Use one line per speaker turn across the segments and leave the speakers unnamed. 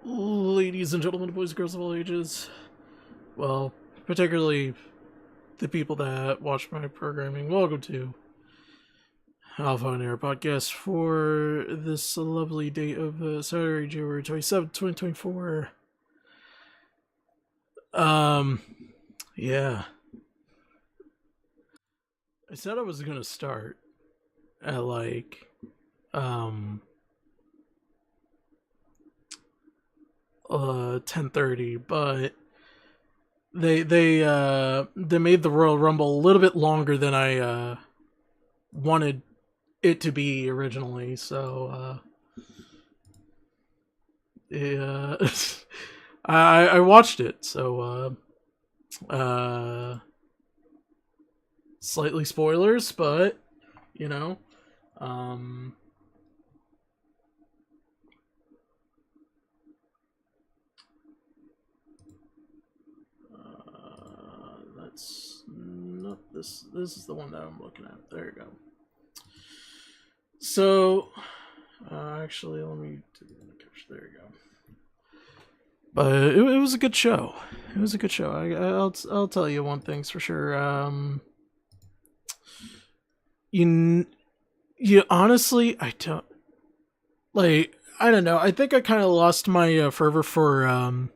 Ladies and gentlemen, boys and girls of all ages, well, particularly the people that watch my programming, welcome to Alpha on Air podcast for this lovely date of Saturday, January 27th, 2024. Um, yeah. I said I was gonna start at um, 10:30, but they made the Royal Rumble a little bit longer than I wanted it to be originally, so yeah. I watched it, so slightly spoilers, but you know, um that's not this. This is the one that I'm looking at. There you go. So, actually, let me do the there you go. But it was a good show. It was a good show. I'll tell you one thing's for sure. You you honestly, I don't like. I don't know. I think I kind of lost my fervor for um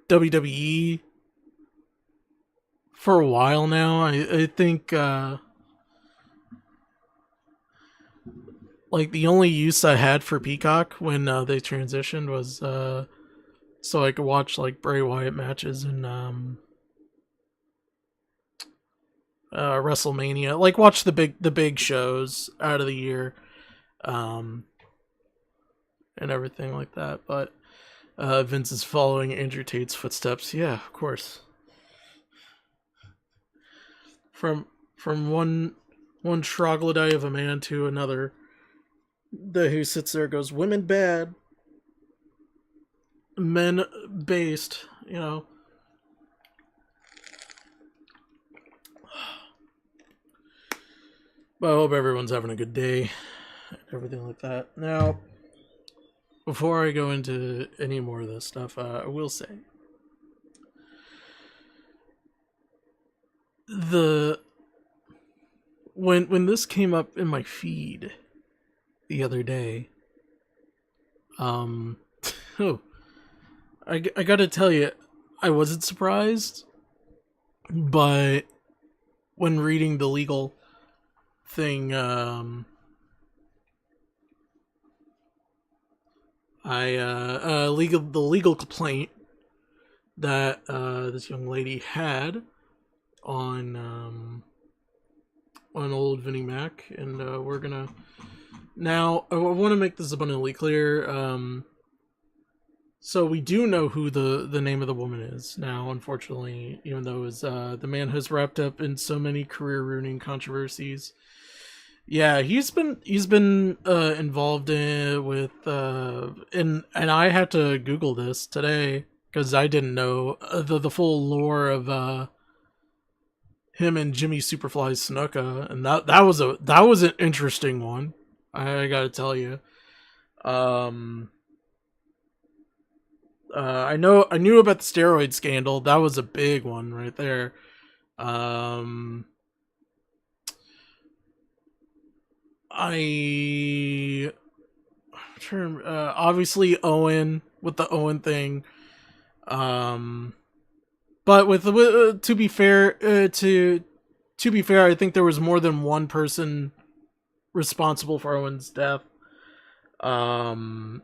WWE for a while now. I think like the only use I had for Peacock when they transitioned was so I could watch like Bray Wyatt matches and WrestleMania, like watch the big shows out of the year, um, and everything like that. But Vince is following Andrew Tate's footsteps. Yeah, of course. From one troglodyte of a man to another, the who sits there goes, women bad, men based. You know. But I hope everyone's having a good day and everything like that. Now, before I go into any more of this stuff, I will say the when this came up in my feed the other day, um, oh, I gotta tell you, I wasn't surprised, but when reading the legal thing, I the legal complaint that this young lady had on old Vinnie Mac, and we're gonna now. I want to make this abundantly clear. So we do know who the name of the woman is now. Unfortunately, even though the man has wrapped up in so many career ruining controversies. Yeah, he's been involved in with and I had to Google this today because I didn't know the full lore of him and Jimmy Superfly Snuka, and that was an interesting one. I gotta tell you. Um, I knew about the steroid scandal. That was a big one right there. Um, I obviously Owen with the Owen thing. Um, but to be fair, to be fair, I think there was more than one person responsible for Owen's death. Um,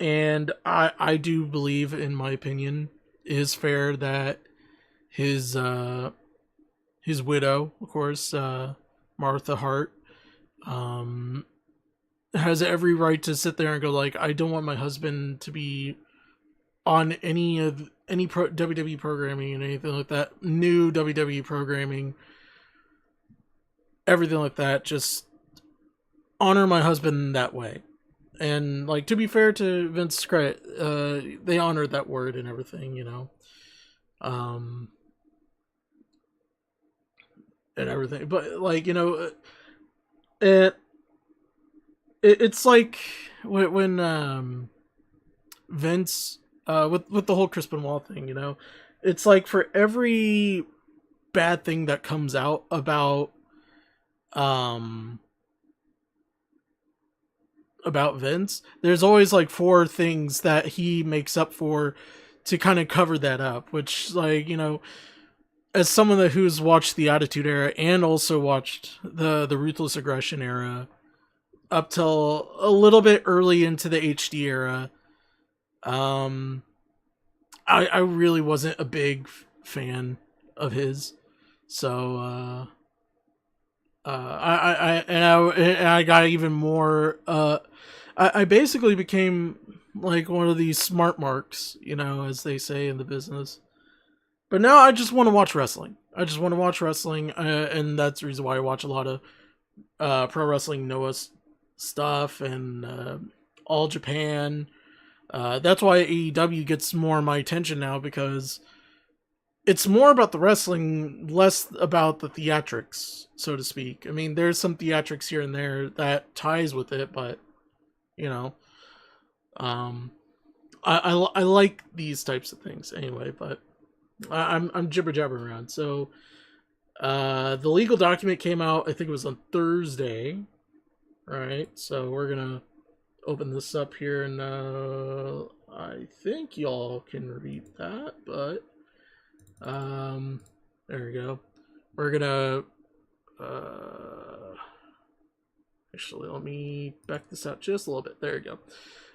and I do believe, in my opinion, it is fair that his his widow, of course, Martha Hart, um, has every right to sit there and go like, I don't want my husband to be on any WWE programming and anything like that, new WWE programming, everything like that. Just honor my husband that way. And like, to be fair to Vince's credit, they honored that word and everything, you know, um, and everything. But like, you know, it it's like when Vince, with the whole Chris Benoit thing, it's like for every bad thing that comes out um about Vince, there's always like four things that he makes up for to kind of cover that up, which, like, as someone who's watched the Attitude Era and also watched the Ruthless Aggression era up till a little bit early into the HD era, um I really wasn't a big fan of his. So I got even more. I basically became like one of these smart marks, as they say in the business. But now I just want to watch wrestling. I just want to watch wrestling, and that's the reason why I watch a lot of Pro Wrestling Noah stuff and All Japan. That's why AEW gets more of my attention now, because it's more about the wrestling, less about the theatrics, so to speak. I mean, there's some theatrics here and there that ties with it, but you know, um, I like these types of things anyway. But I'm jibber jabbering around. So, the legal document came out. I think it was on Thursday, right? So we're gonna open this up here, and I think y'all can read that, but there we go. We're gonna actually, let me back this out just a little bit. There you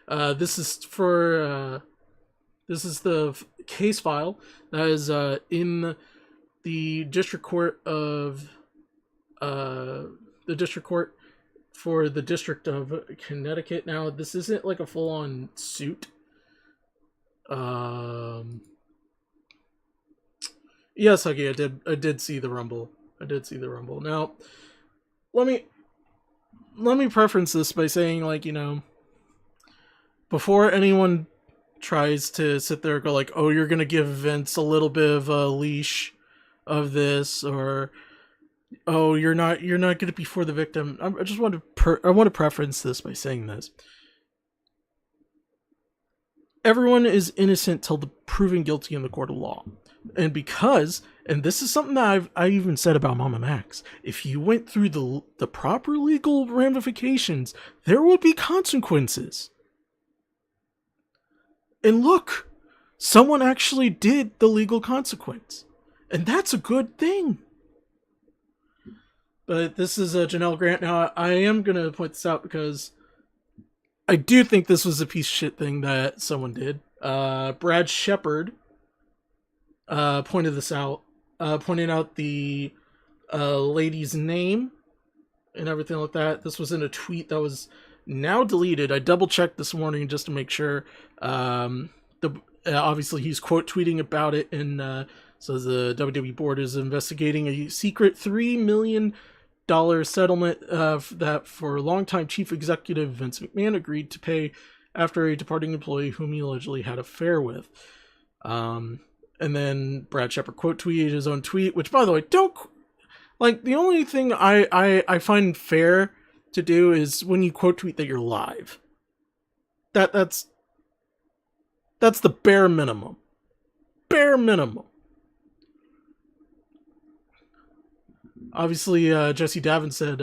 go. This is for this is the case file that is in the district court of the district court for the District of Connecticut. Now, this isn't like a full-on suit. Yes, okay, I did see the Rumble. I did see the Rumble. Now, let me preference this by saying, like, before anyone tries to sit there and go like, oh, you're gonna give Vince a little bit of a leash of this, or oh, you're not gonna be for the victim. I just want to preference this by saying this: everyone is innocent till proven guilty in the court of law. And because, and this is something that I even said about Mama Max, if you went through the proper legal ramifications, there would be consequences. And look, someone actually did the legal consequence, and that's a good thing. But this is a Janelle Grant. Now, I am going to point this out because I do think this was a piece of shit thing that someone did. Brad Shepard pointed this out, pointing out the lady's name and everything like that. This was in a tweet that was now deleted. I double checked this morning just to make sure. Obviously he's quote tweeting about it, and so the WWE board is investigating a secret $3 million settlement that for longtime chief executive Vince McMahon agreed to pay after a departing employee whom he allegedly had an affair with. And then Brad Shepard quote tweeted his own tweet, which, by the way, don't like. The only thing I find fair to do is when you quote tweet that you're live. That's the bare minimum. Bare minimum. Obviously, Jesse Davin said,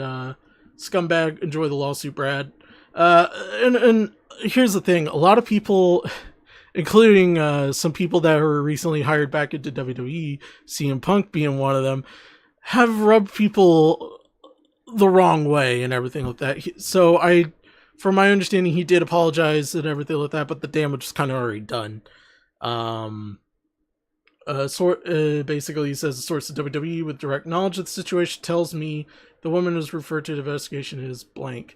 "Scumbag, enjoy the lawsuit, Brad." And here's the thing: a lot of people, including some people that were recently hired back into WWE, CM Punk being one of them, have rubbed people the wrong way and everything like that. So from my understanding, he did apologize and everything like that, but the damage is kind of already done. Basically, he says, a source of WWE with direct knowledge of the situation tells me the woman was referred to the investigation as blank.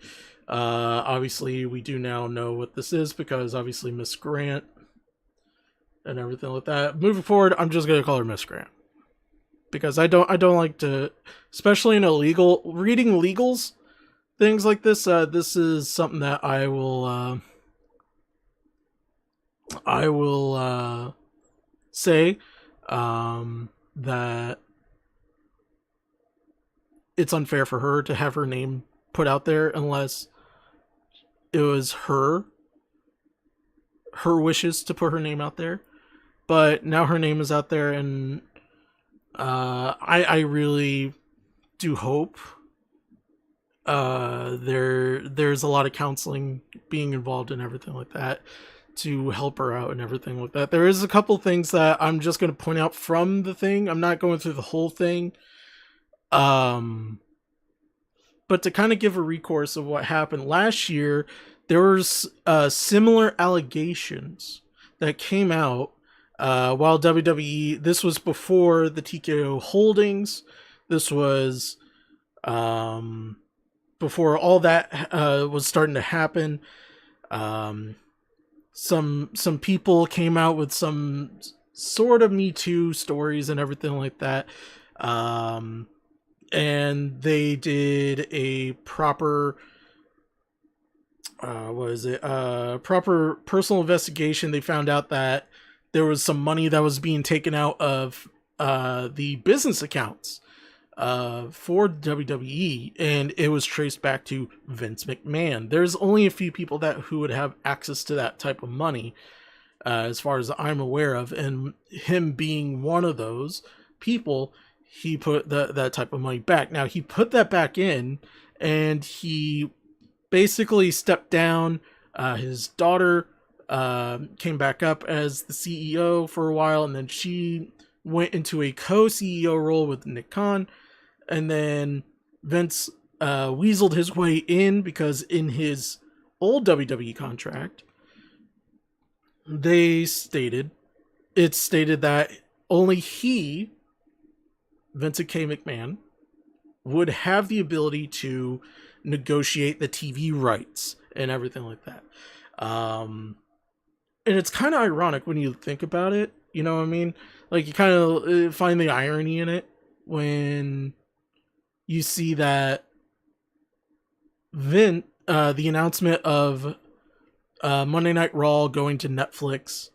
Obviously, we do now know what this is because obviously Miss Grant and everything like that. Moving forward, I'm just gonna call her Miss Grant because I don't like to, especially in reading legals, things like this. This is something that I will say that it's unfair for her to have her name put out there unless it was her wishes to put her name out there, but now her name is out there, and I really do hope there's a lot of counseling being involved and everything like that to help her out and everything like that. There is a couple things that I'm just going to point out from the thing. I'm not going through the whole thing. But to kind of give a recourse of what happened last year, there was similar allegations that came out while WWE. This was before the TKO holdings. This was before all that was starting to happen. Some people came out with some sort of Me Too stories and everything like that. And they did a proper proper personal investigation. They found out that there was some money that was being taken out of the business accounts for WWE, and it was traced back to Vince McMahon. There's only a few people who would have access to that type of money, as far as I'm aware of, and him being one of those people. He put that type of money back. Now, he put that back in, and he basically stepped down. His daughter came back up as the CEO for a while, and then she went into a co-CEO role with Nick Khan. And then Vince weaseled his way in, because in his old WWE contract, it stated that only he, Vincent K. McMahon, would have the ability to negotiate the TV rights and everything like that. And it's kind of ironic when you think about it. You know what I mean? Like, you kind of find the irony in it when you see that the announcement of Monday Night Raw going to Netflix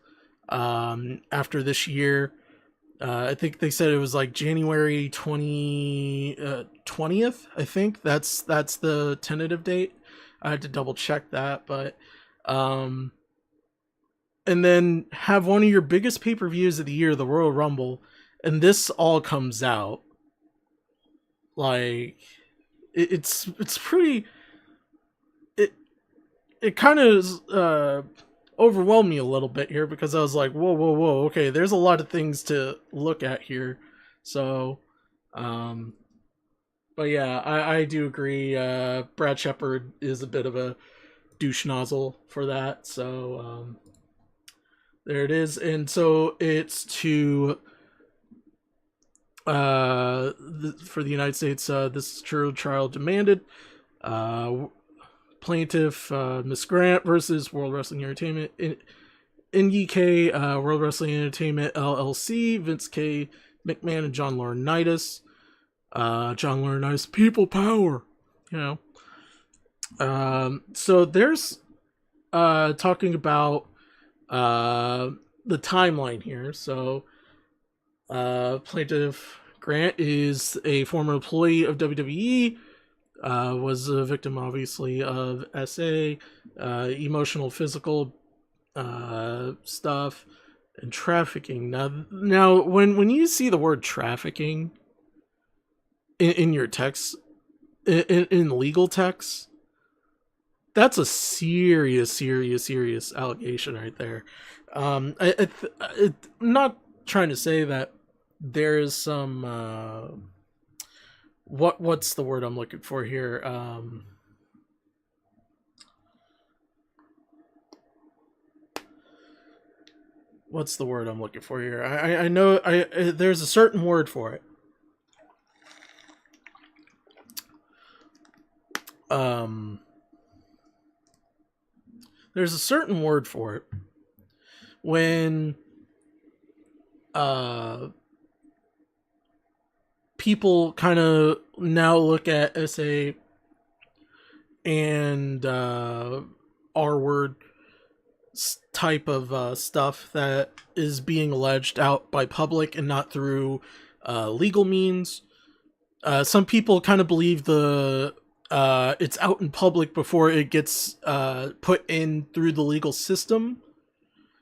after this year. I think they said it was like January 20th. I think that's the tentative date. I had to double check that, but and then have one of your biggest pay-per-views of the year, the Royal Rumble, and this all comes out. Like, it's pretty. It kind of overwhelmed me a little bit here, because I was like, whoa, okay, there's a lot of things to look at here. So, but yeah, I do agree. Brad Shepard is a bit of a douche nozzle for that. So, there it is. And so it's to for the United States, this true trial demanded. Plaintiff Miss Grant versus World Wrestling Entertainment in UK, World Wrestling Entertainment LLC, Vince K. McMahon and John Laurinaitis. John Laurinaitis, people power, you know. So there's talking about the timeline here. So Plaintiff Grant is a former employee of WWE. Was a victim, obviously, of SA, emotional, physical stuff, and trafficking. Now, when you see the word trafficking in your text, in legal text, that's a serious allegation right there. I'm not trying to say that there is some what's the word I'm looking for here? What's the word I'm looking for here? I know there's a certain word for it. There's a certain word for it when people kind of now look at SA and R-word type of stuff that is being alleged out by public and not through legal means. Some people kind of believe the it's out in public before it gets put in through the legal system,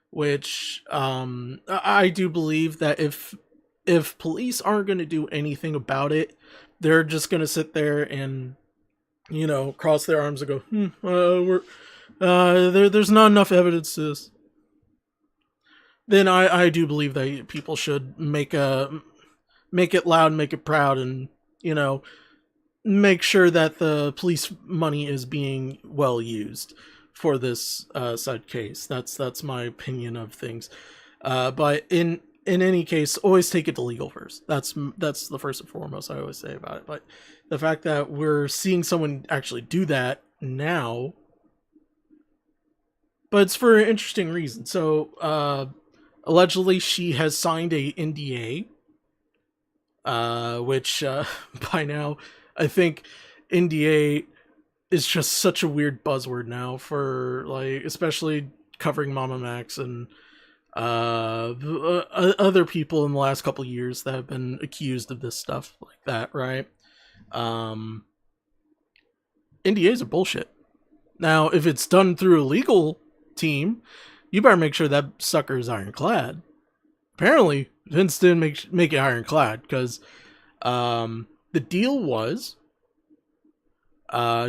which I do believe that if police aren't going to do anything about it, they're just going to sit there and cross their arms and go, there's not enough evidence to this. Then I do believe that people should make it loud, make it proud, and make sure that the police money is being well used for this said case. That's my opinion of things. But in any case, always take it to legal first. That's the first and foremost I always say about it. But the fact that we're seeing someone actually do that now, but it's for an interesting reason. So allegedly, she has signed a NDA, which by now I think NDA is just such a weird buzzword now for, like, especially covering Mama Max and other people in the last couple of years that have been accused of this stuff like that, right? NDAs are bullshit. Now, if it's done through a legal team, you better make sure that sucker is ironclad. Apparently, Vince didn't make it ironclad because the deal was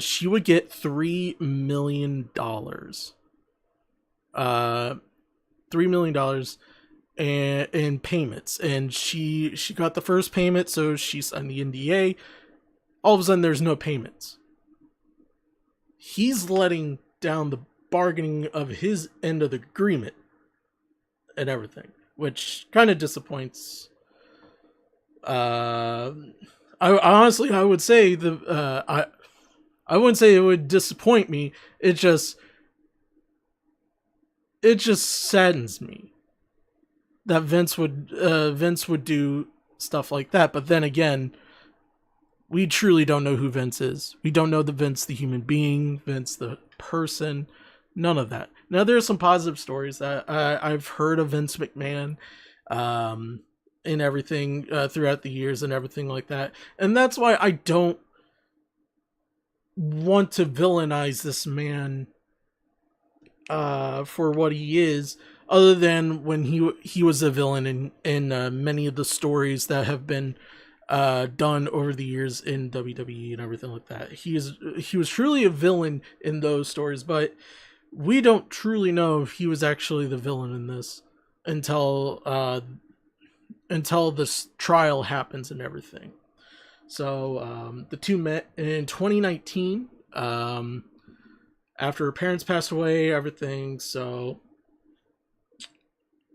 she would get $3 million. $3 million in payments, and she got the first payment, so she signed the NDA. All of a sudden, there's no payments. He's letting down the bargaining of his end of the agreement and everything, which kind of disappoints. I honestly, I would say I wouldn't say it would disappoint me. It just saddens me that Vince would do stuff like that. But then again, we truly don't know who Vince is. We don't know the Vince, the human being, Vince, the person, none of that. Now, there are some positive stories that I've heard of Vince McMahon, and everything throughout the years and everything like that. And that's why I don't want to villainize this man for what he is, other than when he was a villain in many of the stories that have been done over the years in WWE and everything like that. He was truly a villain in those stories, but we don't truly know if he was actually the villain in this until this trial happens and everything. So the two met in 2019 after her parents passed away, everything. So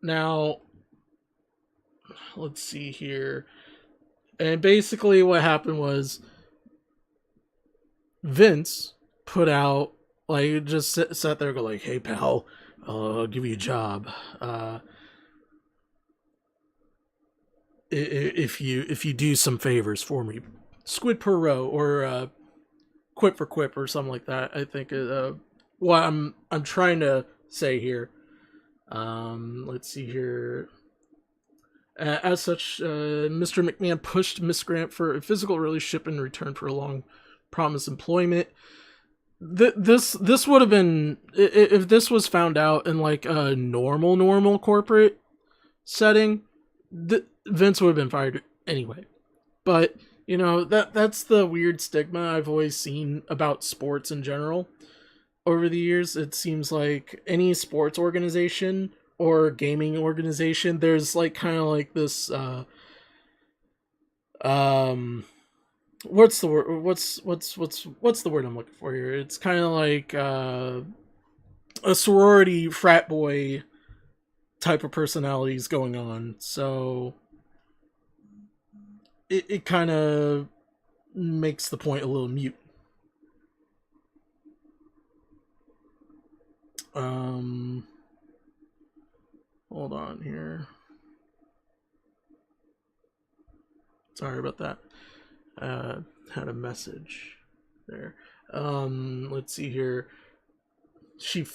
now let's see here. And basically what happened was Vince put out, like, just sat there and go like, "Hey pal, I'll give you a job. If you do some favors for me, squid per row, or quip for quip, or something like that." I think what I'm trying to say here. Let's see here. As such, Mr. McMahon pushed Miss Grant for a physical relationship in return for a long promised employment. This would have been, if this was found out in like a normal corporate setting, Vince would have been fired anyway. But that's the weird stigma I've always seen about sports in general over the years. It seems like any sports organization or gaming organization, there's like kind of like this what's the word what's the word I'm looking for here? It's kind of like a sorority frat boy type of personalities going on. So it kind of makes the point a little mute. Hold on here. Sorry about that. Had a message there. Let's see here. She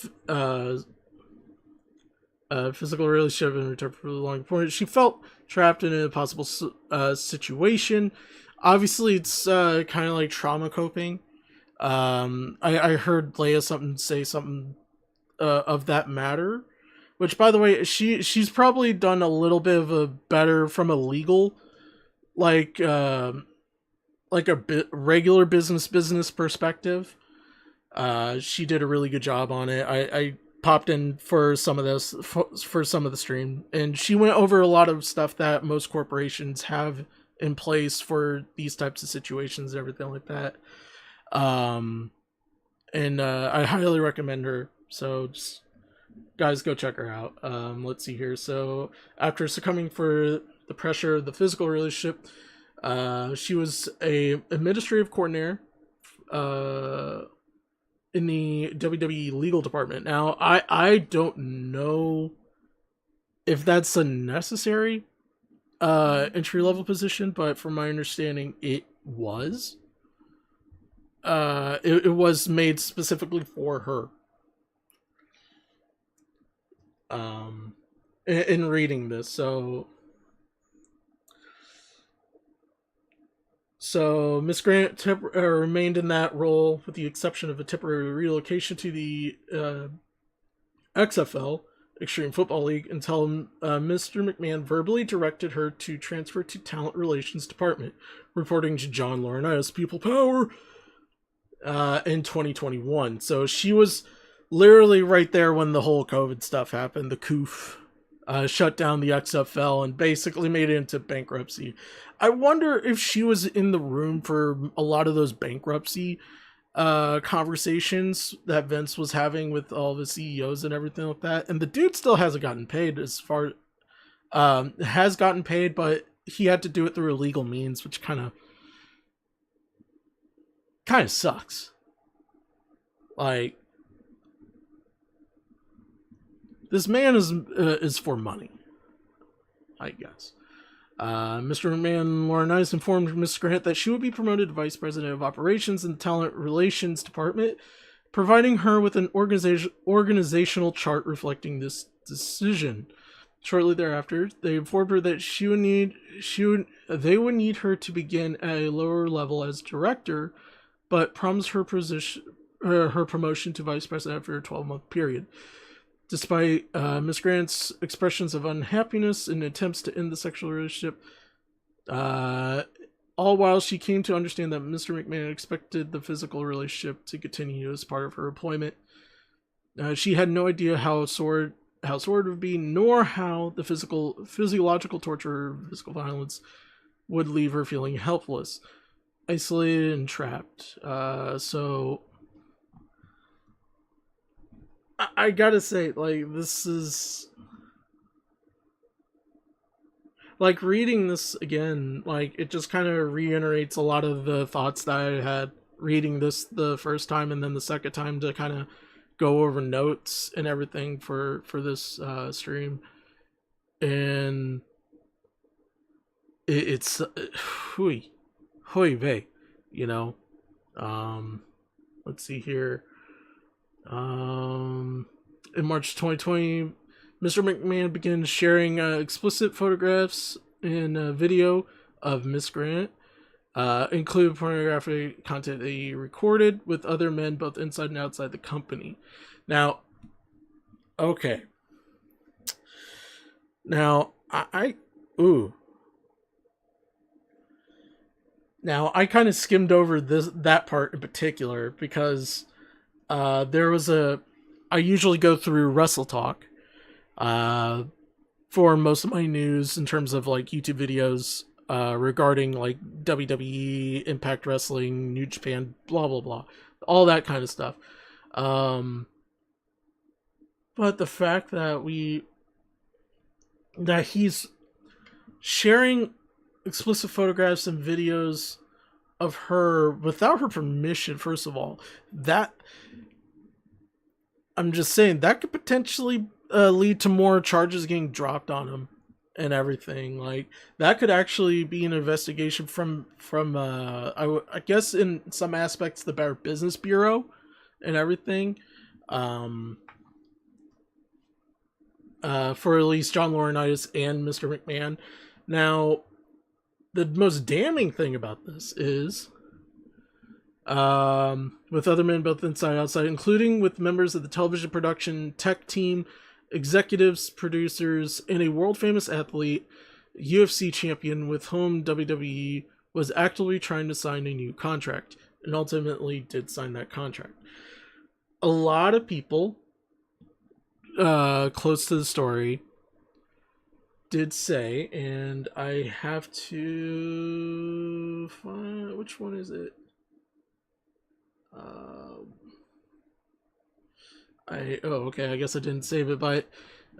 physical relationship in return for a long point. She felt trapped in a possible situation. Obviously, it's kind of like trauma coping. I heard Leia say something of that matter, which, by the way, she's probably done a little bit of a better from a legal, like like a bit regular business perspective. She did a really good job on it. I popped in for some of this for some of the stream, and she went over a lot of stuff that most corporations have in place for these types of situations and everything like that. Um, and I highly recommend her. So just guys, go check her out. Let's see here. So after succumbing for the pressure of the physical relationship, she was a administrative coordinator uh, in the WWE legal department. Now, I don't know if that's a necessary entry level position, but from my understanding, it was. It was made specifically for her. In reading this, so Miss Grant remained in that role with the exception of a temporary relocation to the XFL, Extreme Football League, until Mr. McMahon verbally directed her to transfer to Talent Relations Department, reporting to John Laurinaitis, People Power, in 2021. So she was literally right there when the whole COVID stuff happened. The COOF shut down the XFL and basically made it into bankruptcy. I wonder if she was in the room for a lot of those bankruptcy conversations that Vince was having with all the CEOs and everything like that. And the dude still hasn't gotten paid has gotten paid, but he had to do it through illegal means, which kind of sucks. Like, this man is for money, I guess. Mr. McMahon Laurinaitis informed Ms. Grant that she would be promoted to Vice President of Operations in the Talent Relations Department, providing her with an organizational chart reflecting this decision. Shortly thereafter, they informed her that they would need her to begin at a lower level as director, but promised her promotion to Vice President after a 12-month period. Despite Miss Grant's expressions of unhappiness and attempts to end the sexual relationship, all while she came to understand that Mr. McMahon expected the physical relationship to continue as part of her employment. She had no idea how sore it would be, nor how the physiological torture or physical violence would leave her feeling helpless, isolated, and trapped. So I gotta say, like, this is like reading this again, like, it just kind of reiterates a lot of the thoughts that I had reading this the first time and then the second time to kind of go over notes and everything for this stream. And it's hui vey, you know. Let's see here. In March 2020, Mr. McMahon began sharing explicit photographs and video of Miss Grant, including pornographic content that he recorded with other men both inside and outside the company. Now, okay. Now, Now, I kind of skimmed over that part in particular because there was I usually go through Wrestle Talk for most of my news in terms of like YouTube videos regarding like WWE, Impact Wrestling, New Japan, blah blah blah, all that kind of stuff. But the fact that he's sharing explicit photographs and videos of her without her permission, first of all, that I'm just saying that could potentially lead to more charges getting dropped on him and everything. Like, that could actually be an investigation from I guess in some aspects the Better Business Bureau and everything. For at least John Laurinaitis and Mr. McMahon. Now, the most damning thing about this is with other men both inside and outside, including with members of the television production tech team, executives, producers, and a world famous athlete, UFC champion, with whom WWE was actively trying to sign a new contract, and ultimately did sign that contract. A lot of people close to the story did say, and I have to find, which one is it? Okay, I guess I didn't save it, but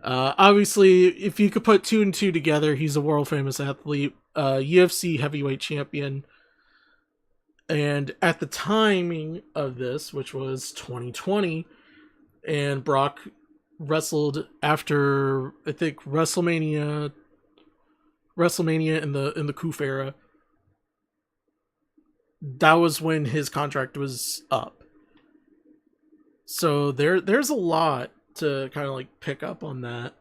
obviously, if you could put two and two together, he's a world famous athlete, UFC heavyweight champion, and at the timing of this, which was 2020, and Brock wrestled after, I think, WrestleMania in the Koof era. That was when his contract was up. So there's a lot to kind of like pick up on that.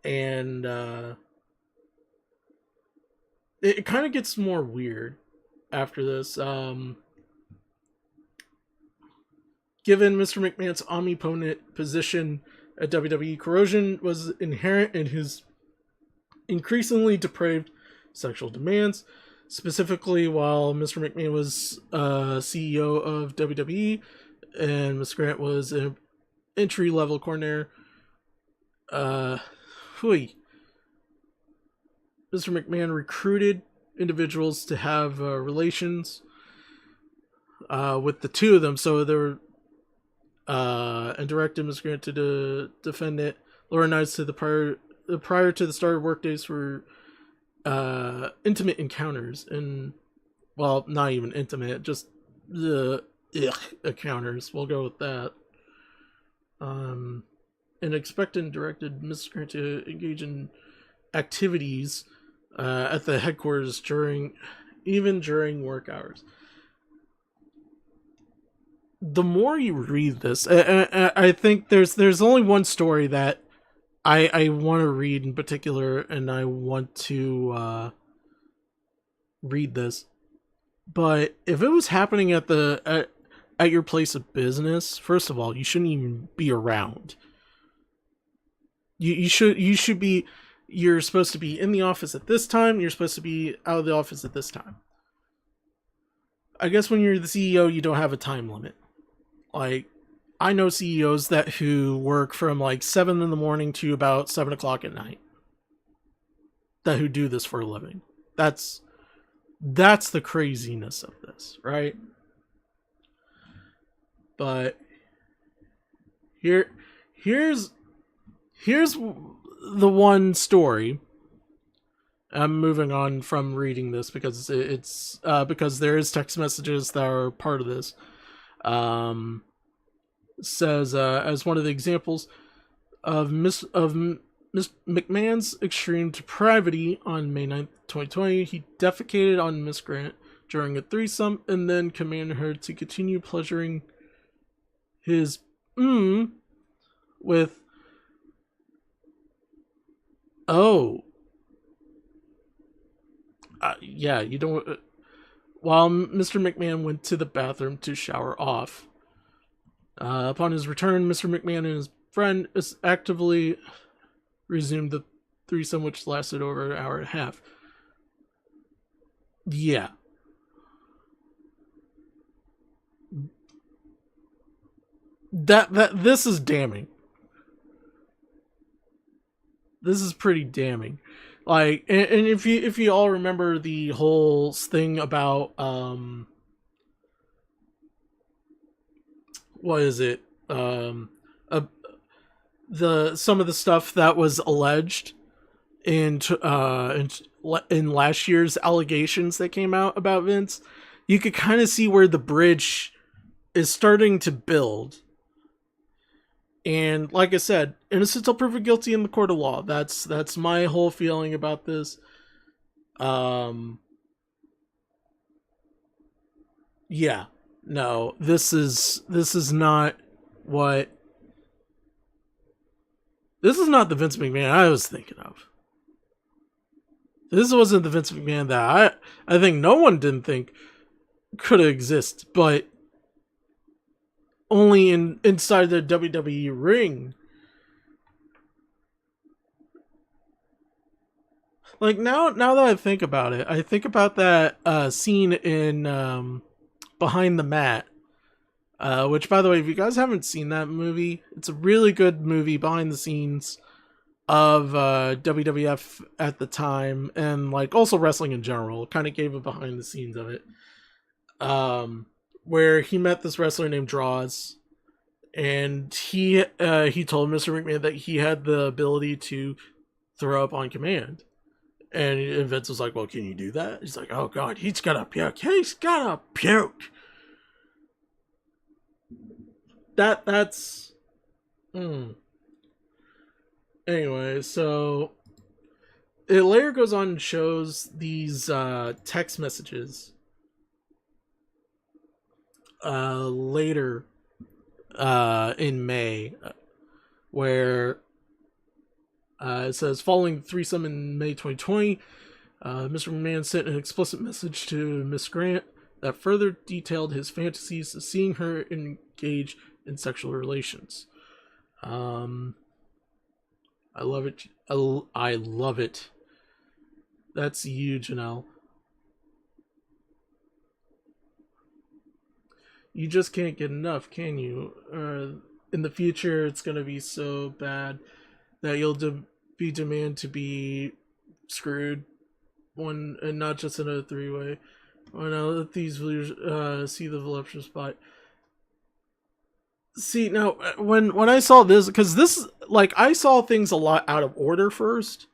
And it kind of gets more weird after this. Given Mr. McMahon's omnipotent position at WWE, corrosion was inherent in his increasingly depraved sexual demands. Specifically, while Mr. McMahon was CEO of WWE and Ms. Grant was an entry-level coordinator, Mr. McMahon recruited individuals to have relations with the two of them, so they were and directed Ms. Grant to defend it. Laura nights to the prior to the start of workdays were intimate encounters, and well, not even intimate, just the encounters. We'll go with that. And expected and directed Ms. Grant to engage in activities at the headquarters during work hours. The more you read this, I think there's only one story that I want to read in particular, and I want to read this. But if it was happening at your place of business, first of all, you shouldn't even be around. You should be. You're supposed to be in the office at this time. You're supposed to be out of the office at this time. I guess when you're the CEO, you don't have a time limit. Like, I know CEOs who work from like 7 in the morning to about 7 o'clock at night. Who do this for a living. That's the craziness of this, right? But here's the one story. I'm moving on from reading this because it's because there is text messages that are part of this. Says as one of the examples of Miss McMahon's extreme depravity on May 9th, 2020, he defecated on Miss Grant during a threesome and then commanded her to continue pleasuring his with yeah, you don't. While Mr. McMahon went to the bathroom to shower off. Upon his return, Mr. McMahon and his friend actively resumed the threesome, which lasted over an hour and a half. Yeah. This is damning. This is pretty damning. Like, and if you all remember the whole thing about what is it? The some of the stuff that was alleged in last year's allegations that came out about Vince, you could kind of see where the bridge is starting to build. And like I said, innocent till proven guilty in the court of law. That's my whole feeling about this. Yeah. No, this is not what this is not the Vince McMahon I was thinking of. This wasn't the Vince McMahon that I think no one didn't think could exist, but only inside the WWE ring. Like now that I think about it, I think about that scene in Behind the Mat. Which, by the way, if you guys haven't seen that movie, it's a really good movie behind the scenes of WWF at the time, and like also wrestling in general. Kind of gave a behind the scenes of it, where he met this wrestler named Draws, and he told Mr. McMahon that he had the ability to throw up on command. And Vince was like, "Well, can you do that?" He's like, "Oh God, he's gotta puke. He's gotta puke." That's. Anyway, so it later goes on and shows these text messages later in May, where it says, following the threesome in May 2020, Mr. McMahon sent an explicit message to Miss Grant that further detailed his fantasies of seeing her engage in sexual relations. I love it. I love it. That's huge, Janelle. You just can't get enough, can you? In the future, it's gonna be so bad that you'll be demand to be screwed one, and not just in a three-way. When I let these viewers see the voluptuous body. See now, when I saw this, because this, like, I saw things a lot out of order first.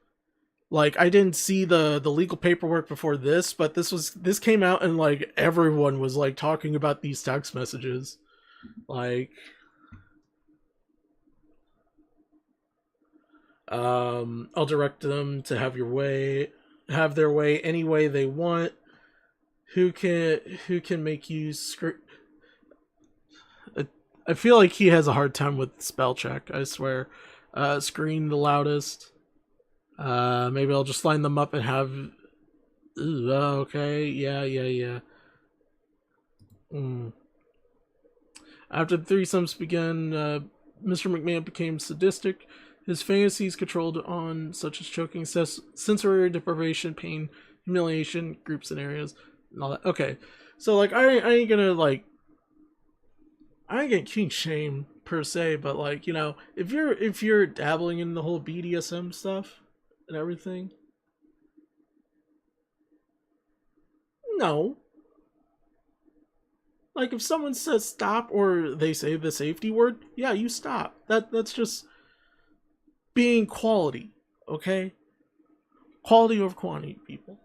Like, I didn't see the legal paperwork before this, but this came out and like everyone was like talking about these text messages. Like, I'll direct them to have their way any way they want. Who can make you scream? I feel like he has a hard time with spell check. I swear. Scream the loudest. Maybe I'll just line them up and have. Ooh, okay, yeah. Mm. After the threesomes began, Mr. McMahon became sadistic. His fantasies controlled on such as choking, sensory deprivation, pain, humiliation, group scenarios, and all that. Okay, so like I ain't gonna like I ain't gonna king shame per se, but like, if you're dabbling in the whole BDSM stuff and everything, no. Like if someone says stop or they say the safety word, yeah, you stop. That's just being quality, okay? Quality over quantity, people.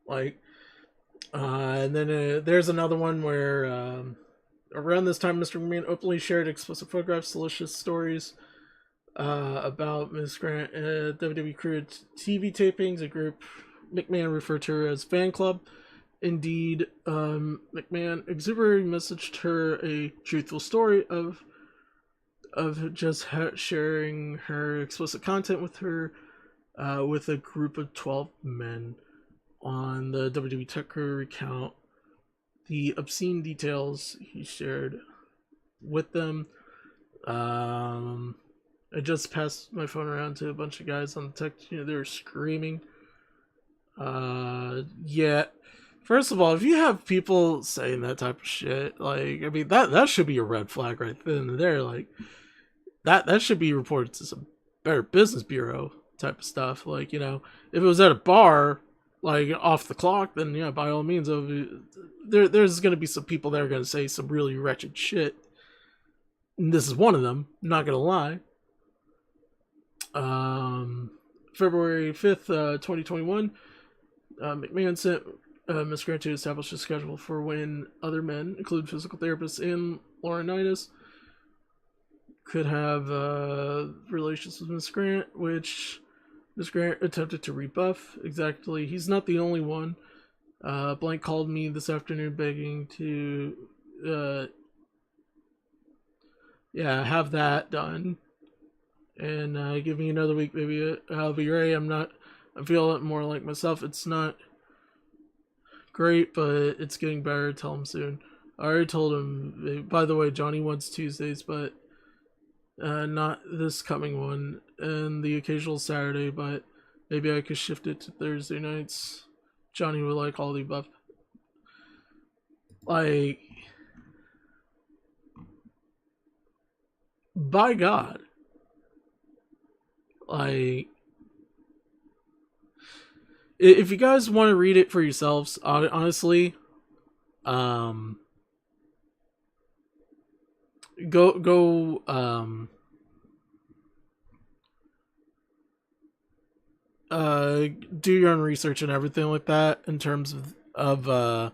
Like, and then there's another one where around this time, Mr. McMahon openly shared explicit photographs, salacious stories about Ms. Grant at WWE crew TV tapings. A group McMahon referred to her as fan club. Indeed, McMahon exuberantly messaged her a truthful story of just sharing her explicit content with her with a group of 12 men on the WWE Tech Crew account. The obscene details he shared with them. I just passed my phone around to a bunch of guys on the tech. They were screaming. Yeah. First of all, if you have people saying that type of shit, like, I mean, that should be a red flag right then and there. Like, that should be reported to some Better Business Bureau type of stuff. Like, if it was at a bar, like off the clock, then yeah, by all means, there's going to be some people that are going to say some really wretched shit. And this is one of them. I'm not going to lie. February 5th, 2021, McMahon sent Ms. Grant to establish a schedule for when other men, including physical therapists and Laurinaitis, could have relations with Ms. Grant, which Ms. Grant attempted to rebuff. Exactly. He's not the only one. Blank called me this afternoon begging to have that done. and give me another week, maybe I'll be ready. I feel more like myself. It's not great, but it's getting better. Tell him soon. I already told him. By the way, Johnny wants Tuesdays, but not this coming one, and the occasional Saturday, but maybe I could shift it to Thursday nights. Johnny would like all the above. Like, by God, like, if you guys want to read it for yourselves, honestly, um, go do your own research and everything like that in terms of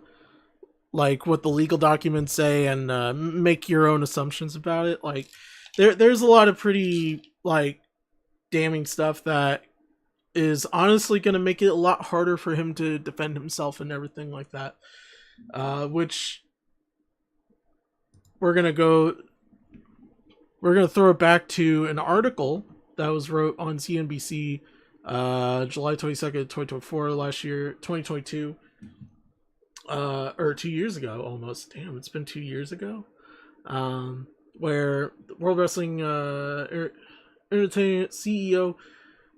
like what the legal documents say, and make your own assumptions about it. Like, there's a lot of pretty like damning stuff that is honestly going to make it a lot harder for him to defend himself and everything like that. Which we're gonna throw it back to an article that was wrote on CNBC July 22nd, 2024, last year, 2022, or 2 years ago almost. Damn, it's been 2 years ago. Where World Wrestling Entertainment CEO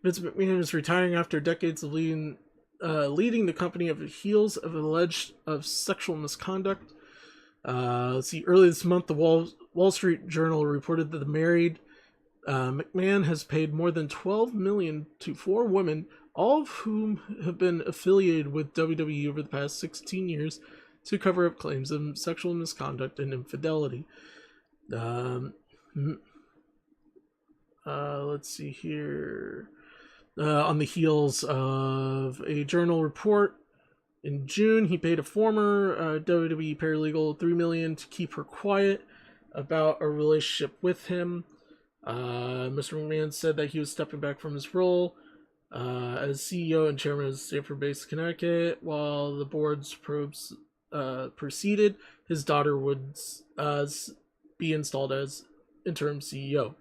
Vince McMahon is retiring after decades of leading the company of the heels of alleged of sexual misconduct. Let's see. Earlier this month, the Wall Street Journal reported that the married McMahon has paid more than $12 million to 4 women, all of whom have been affiliated with WWE over the past 16 years, to cover up claims of sexual misconduct and infidelity. Let's see here. On the heels of a journal report in June, he paid a former WWE paralegal $3 million to keep her quiet about a relationship with him. Mr. McMahon said that he was stepping back from his role as CEO and chairman of Stamford-based Connecticut while the board's probes proceeded. His daughter would be installed as interim CEO.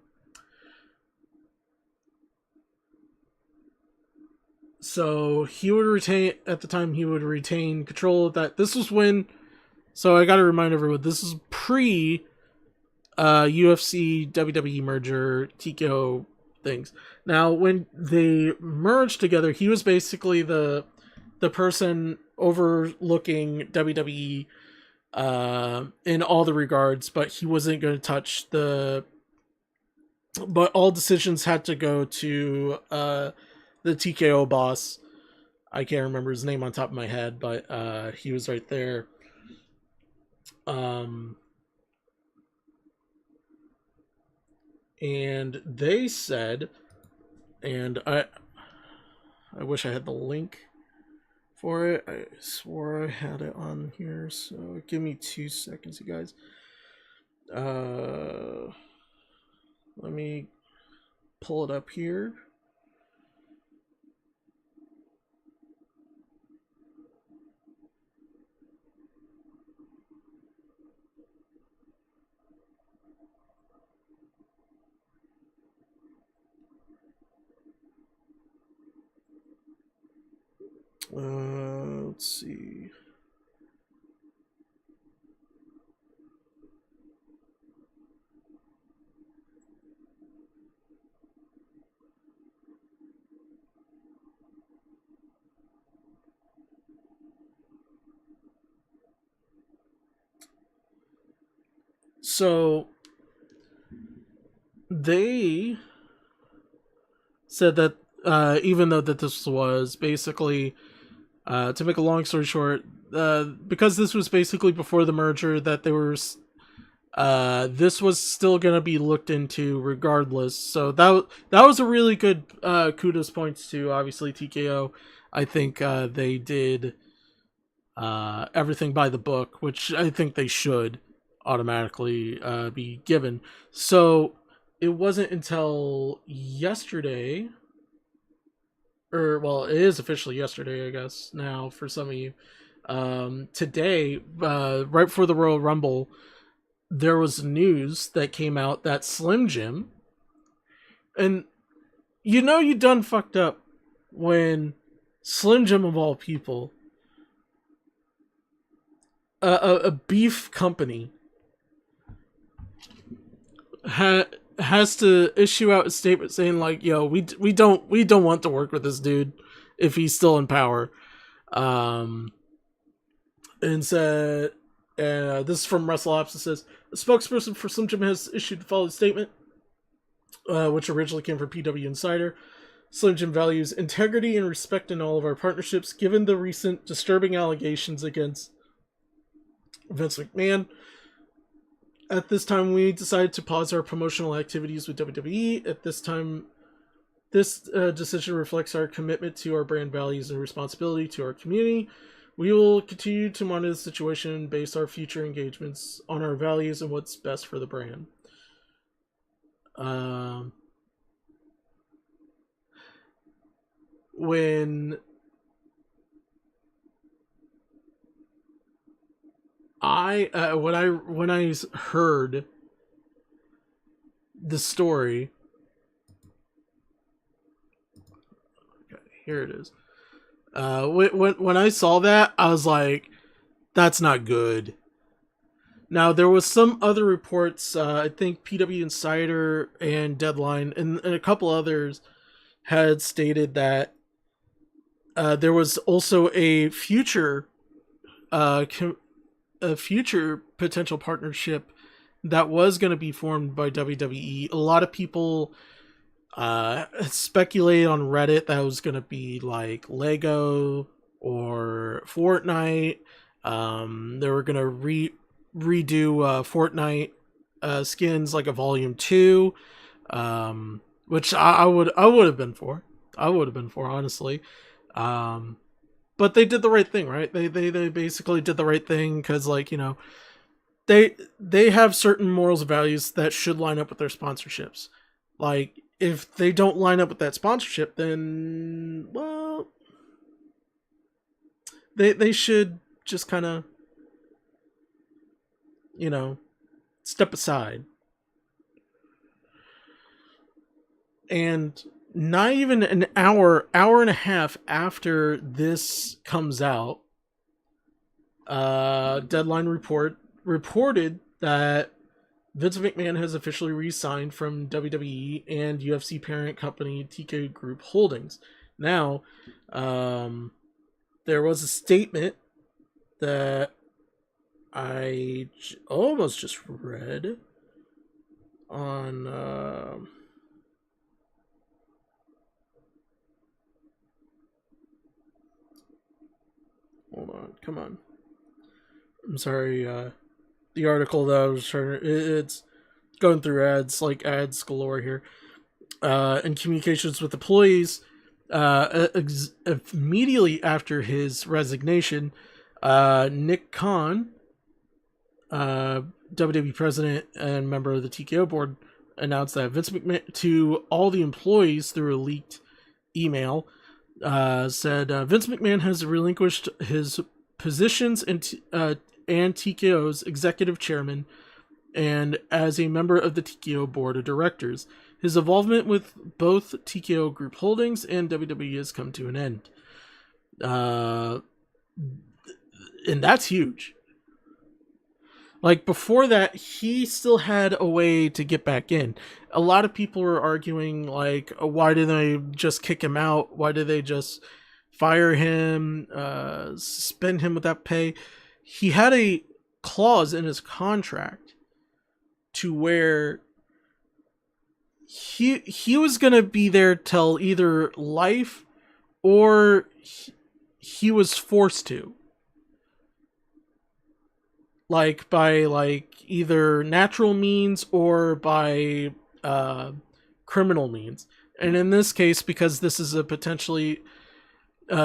So he would retain, at the time, he would retain control of that. This was when, so I gotta remind everyone, this is pre UFC WWE merger, TKO things. Now, when they merged together, he was basically the person overlooking WWE in all the regards, but he wasn't going to touch but all decisions had to go to the TKO boss. I can't remember his name on top of my head, but he was right there. And they said, and I wish I had the link for it. I swore I had it on here, so give me 2 seconds, you guys. Let me pull it up here. Let's see. So they said that even though that this was basically, to make a long story short, because this was basically before the merger, that they were this was still going to be looked into regardless. So that was a really good kudos points to, obviously, TKO. I think they did everything by the book, which I think they should automatically be given. So it wasn't until yesterday, or well, it is officially yesterday, I guess, now for some of you. Today, right before the Royal Rumble, there was news that came out that Slim Jim And you know you done fucked up when Slim Jim of all people, a beef company, has to issue out a statement saying like, "Yo, we don't want to work with this dude if he's still in power." Um, and said, this is from WrestleOps. It says a spokesperson for Slim Jim has issued the following statement, which originally came from PW Insider. Slim Jim values integrity and respect in all of our partnerships. Given the recent disturbing allegations against Vince McMahon, at this time we decided to pause our promotional activities with WWE. At this time, this decision reflects our commitment to our brand values and responsibility to our community. We will continue to monitor the situation and base our future engagements on our values and what's best for the brand. When I heard the story, okay, here it is. When I saw that, I was like, "That's not good." Now there was some other reports. I think PW Insider and Deadline and a couple others had stated that there was also a future potential partnership that was going to be formed by WWE. A lot of people speculated on Reddit that it was going to be like Lego or Fortnite. They were going to redo Fortnite skins like a Volume 2, which I would have been for. I would have been for, honestly. But they did the right thing, right? They basically did the right thing because, like, you know, they have certain morals and values that should line up with their sponsorships. Like, if they don't line up with that sponsorship, then, well, they should just kind of, you know, step aside. And not even an hour and a half after this comes out, Deadline reported that Vince McMahon has officially re-signed from WWE and UFC parent company TKO Group Holdings. Now, there was a statement that I almost just read on hold on, come on. I'm sorry, the article that I was trying to, it's going through ads, like ads galore here. In communications with employees, immediately after his resignation, Nick Khan, WWE president and member of the TKO board, announced that Vince McMahon, to all the employees through a leaked email, said Vince McMahon has relinquished his positions and TKO's executive chairman and as a member of the TKO board of directors. His involvement with both TKO Group Holdings and WWE has come to an end. And that's huge. Like, before that, he still had a way to get back in. A lot of people were arguing, like, why did they just kick him out? Why did they just fire him, suspend him without pay? He had a clause in his contract to where he was going to be there till either life or he was forced to. Like, by, like, either natural means or by criminal means. And in this case, because this is a potentially,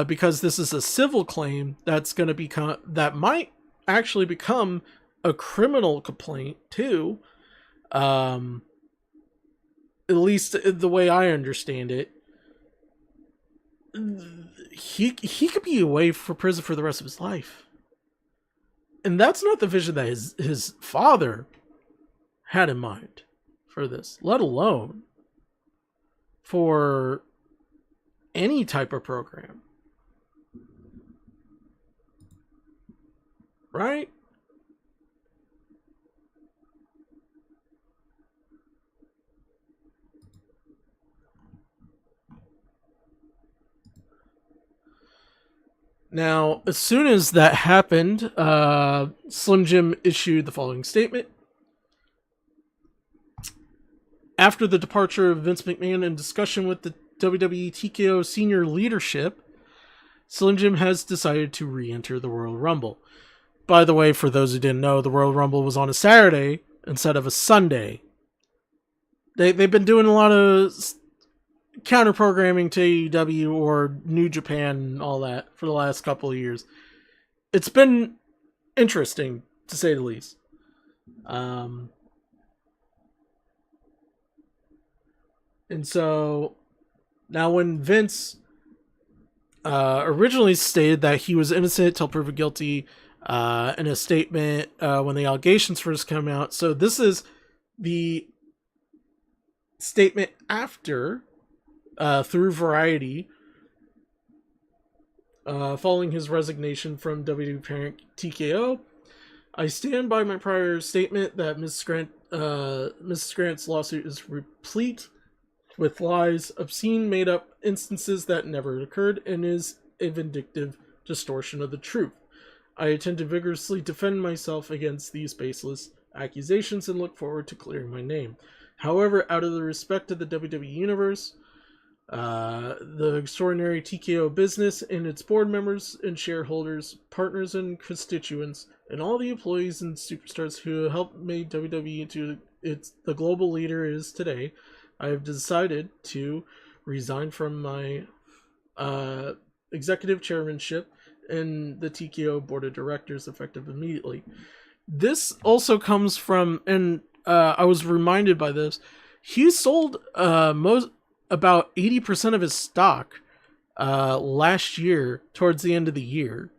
because this is a civil claim that's going to become, that might actually become a criminal complaint too. At least the way I understand it, he could be away for prison for the rest of his life. And that's not the vision that his father had in mind for this, let alone for any type of program, right? Now, as soon as that happened, Slim Jim issued the following statement. After the departure of Vince McMahon and discussion with the WWE TKO senior leadership, Slim Jim has decided to re-enter the Royal Rumble. By the way, for those who didn't know, the Royal Rumble was on a Saturday instead of a Sunday. They've been doing a lot of counter programming to AEW or New Japan and all that for the last couple of years. It's been interesting, to say the least. And so now when Vince originally stated that he was innocent till proven guilty in a statement when the allegations first came out. So this is the statement after, through Variety, following his resignation from WWE parent TKO. I stand by my prior statement that Mrs. Grant's lawsuit is replete with lies, obscene made-up instances that never occurred, and is a vindictive distortion of the truth. I intend to vigorously defend myself against these baseless accusations and look forward to clearing my name. However, out of the respect of the WWE Universe, the extraordinary TKO business and its board members and shareholders, partners and constituents, and all the employees and superstars who helped make WWE into the global leader it is today, I have decided to resign from my executive chairmanship and the TKO board of directors effective immediately. This also comes from, and I was reminded by this, he sold about 80% of his stock last year towards the end of the year.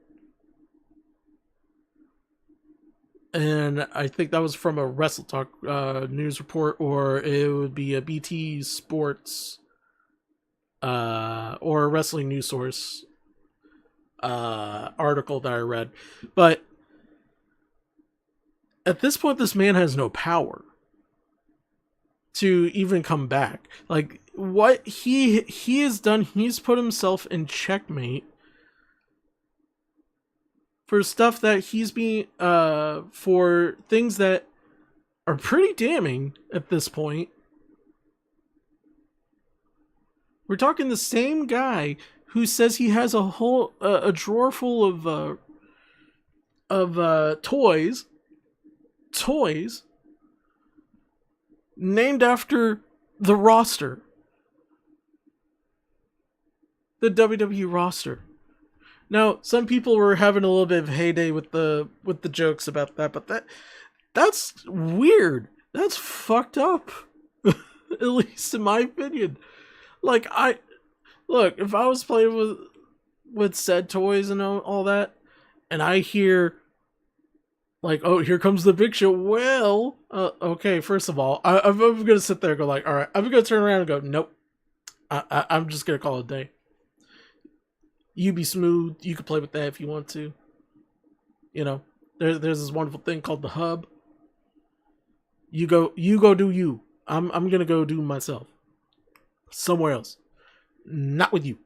And I think that was from a Wrestle Talk news report, or it would be a BT Sports or a Wrestling News Source article that I read. But at this point, this man has no power to even come back. Like, what he has done, he's put himself in checkmate for stuff that he's being for things that are pretty damning at this point. We're talking the same guy who says he has a whole a drawer full of toys named after the roster, the WWE roster. Now, some people were having a little bit of heyday with the jokes about that, but that's weird. That's fucked up. At least in my opinion. Like, if I was playing with said toys and all that, and I hear, like, oh, here comes the Big Show. Well, okay, first of all, I'm going to sit there and go like, all right, I'm going to turn around and go, nope. I'm just going to call it a day. You be smooth. You can play with that if you want to. You know, there's this wonderful thing called the hub. You go do you. I'm going to go do myself. Somewhere else. Not with you.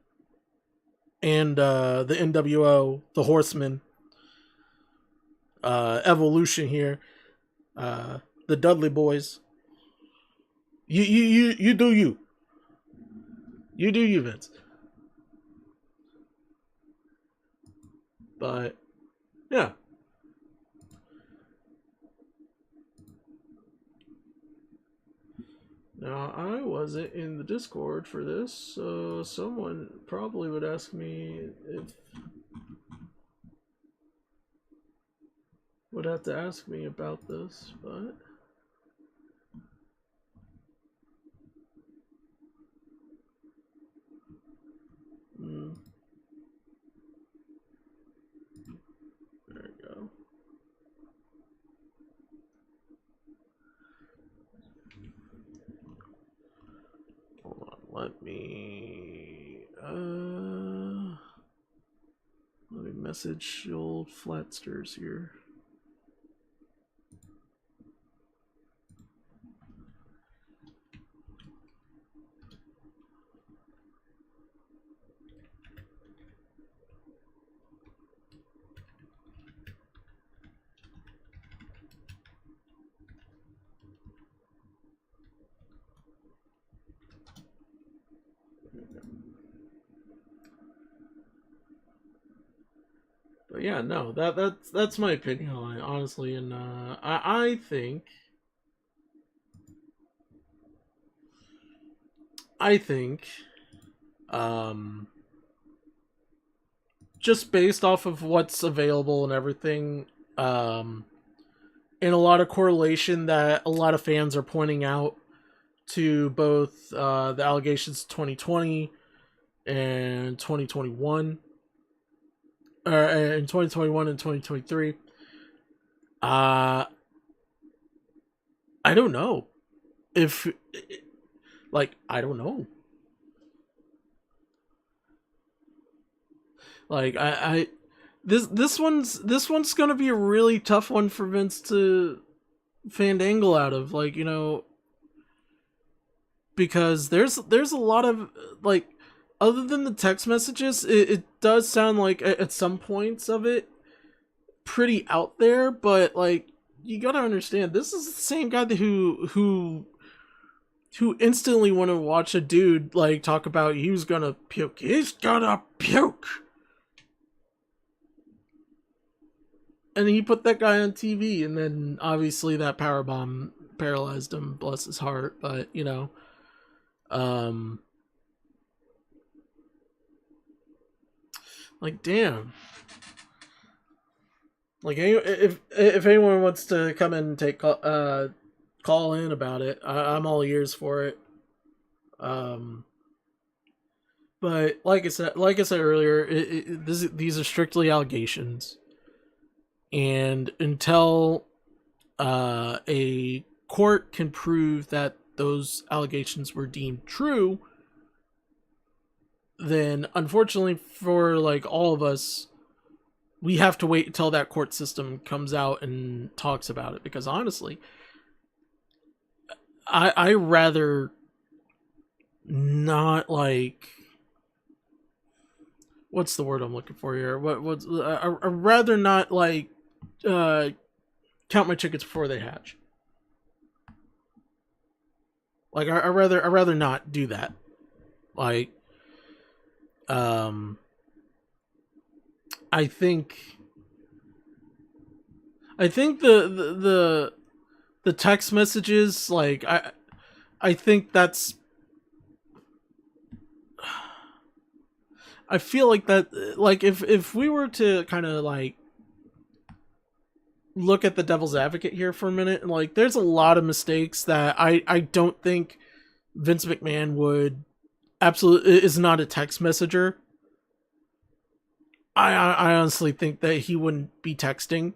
And the NWO, the Horsemen, Evolution here, the Dudley Boys. You do you. You do you, Vince. But yeah. Now, I wasn't in the Discord for this, so someone probably would ask me if... would have to ask me about this, but... There we go. Hold on, let me message old Flatsters here. But yeah, no, that's my opinion on it, honestly, and I think, um, just based off of what's available and everything, um, and a lot of correlation that a lot of fans are pointing out to both the allegations 2020 and 2021, or in 2021 and 2023. I don't know if, like, I don't know. Like, this one's gonna be a really tough one for Vince to fandangle out of, like, because there's a lot of, like, other than the text messages, it does sound like at some points of it pretty out there, but like, you gotta understand, this is the same guy who instantly want to watch a dude like talk about he's gonna puke. He's gonna puke. And he put that guy on TV, and then obviously that power bomb paralyzed him. Bless his heart. But um, like, damn. Like, if anyone wants to come in and call in about it, I'm all ears for it. Um, but like I said earlier, these are strictly allegations, and until a court can prove that those allegations were deemed true, then unfortunately for like all of us, we have to wait until that court system comes out and talks about it. Because honestly, I rather not, like, what's the word I'm looking for here? I rather not, like, count my chickens before they hatch. Like, I rather not do that. Like, um, I think the text messages, like, I think that's, I feel like that, like, if we were to kind of like look at the devil's advocate here for a minute, and like, there's a lot of mistakes that I don't think Vince McMahon would absolutely is not a text messenger. I honestly think that he wouldn't be texting,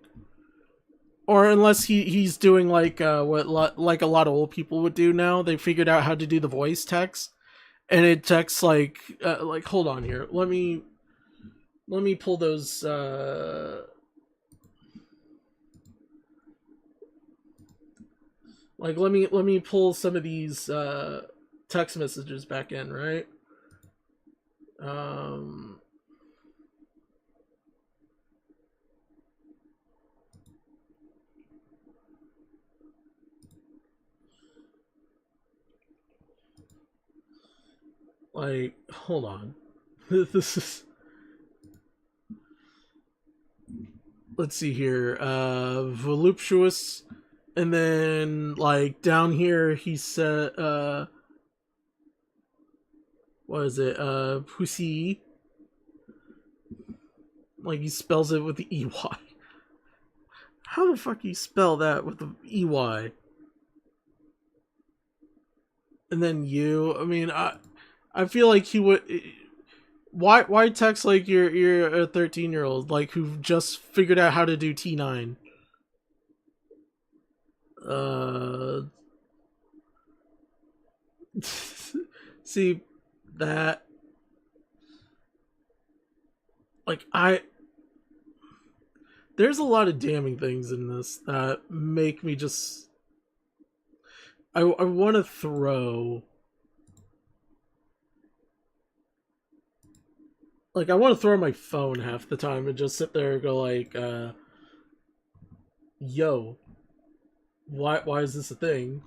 or unless he's doing like like a lot of old people would do now. They figured out how to do the voice text, and it texts like, hold on here. Let me pull those. Like, let me pull some of these text messages back in, right? Um, like, hold on. This is, let's see here. Voluptuous, and then like down here he said, what is it? Pussy. Like, he spells it with the EY. How the fuck do you spell that with the EY? And then you. I mean, I feel like he would. Why text like you're a 13-year-old, like, who just figured out how to do T9? Uh, see, that, like, there's a lot of damning things in this that make me just, I want to throw, like, I want to throw my phone half the time and just sit there and go like, yo, why is this a thing?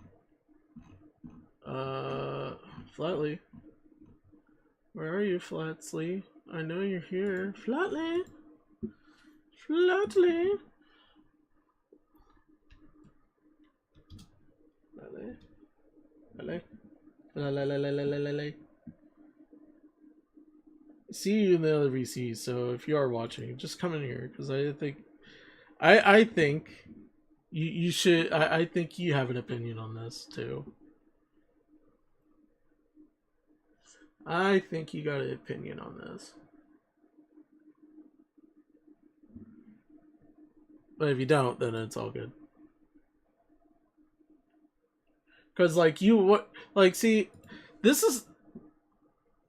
Flatley, where are you, Flatsley? I know you're here. Flatley, Flatley, Flatley, Flatley, Flatley. See you in the other VC. So if you are watching, just come in here because I think you should. I think you have an opinion on this too. I think you got an opinion on this. But if you don't, then it's all good. Because like see, this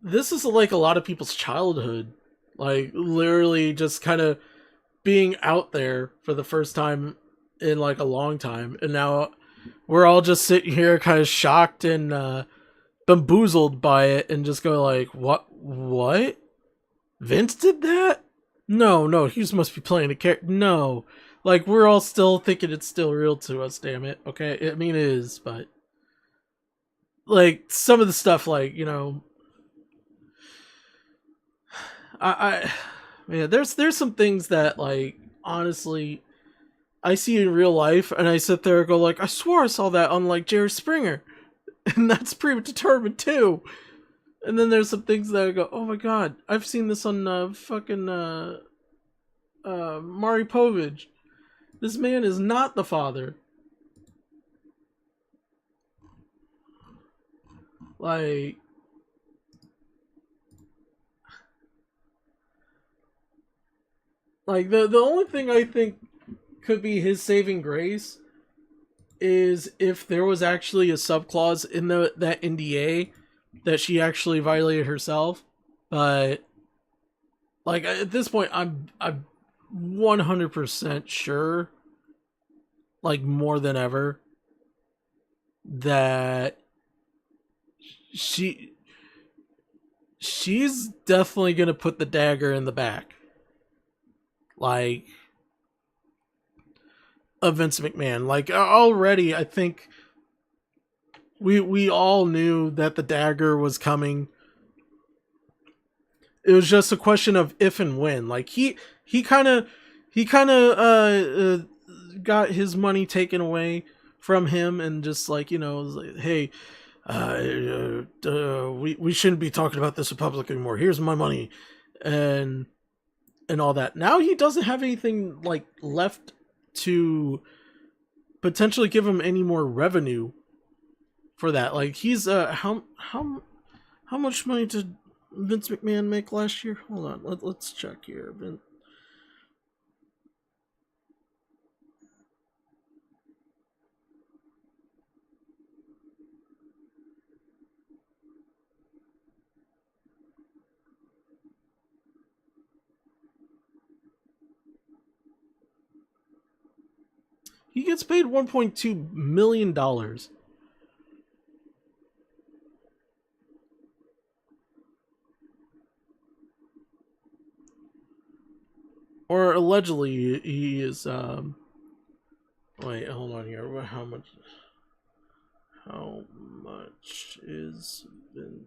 is like a lot of people's childhood, like literally just kind of being out there for the first time in like a long time, and now we're all just sitting here kind of shocked and bamboozled by it and just go like, what Vince did that? No, he must be playing a character. No, like we're all still thinking it's still real to us, damn it. Okay, I mean it is, but like some of the stuff, like, you know, yeah, there's some things that, like, honestly, I see in real life and I sit there and go like, I swore I saw that on like Jerry Springer. And that's predetermined too. And then there's some things that I go, oh my god, I've seen this on fucking Maury Povich. This man is not the father. Like the only thing I think could be his saving grace is if there was actually a subclause in that NDA that she actually violated herself. But like at this point, I'm 100% sure, like more than ever, that she's definitely gonna put the dagger in the back, like, of Vince McMahon. Like already, I think we all knew that the dagger was coming. It was just a question of if and when. Like he kind of got his money taken away from him, and just like, you know, like, hey, we shouldn't be talking about this in public anymore. Here's my money, and all that. Now he doesn't have anything like left to potentially give him any more revenue for that. Like he's how much money did Vince McMahon make last year? Hold on, let's check here. He gets paid $1.2 million. Or allegedly he is wait, hold on here. How much is been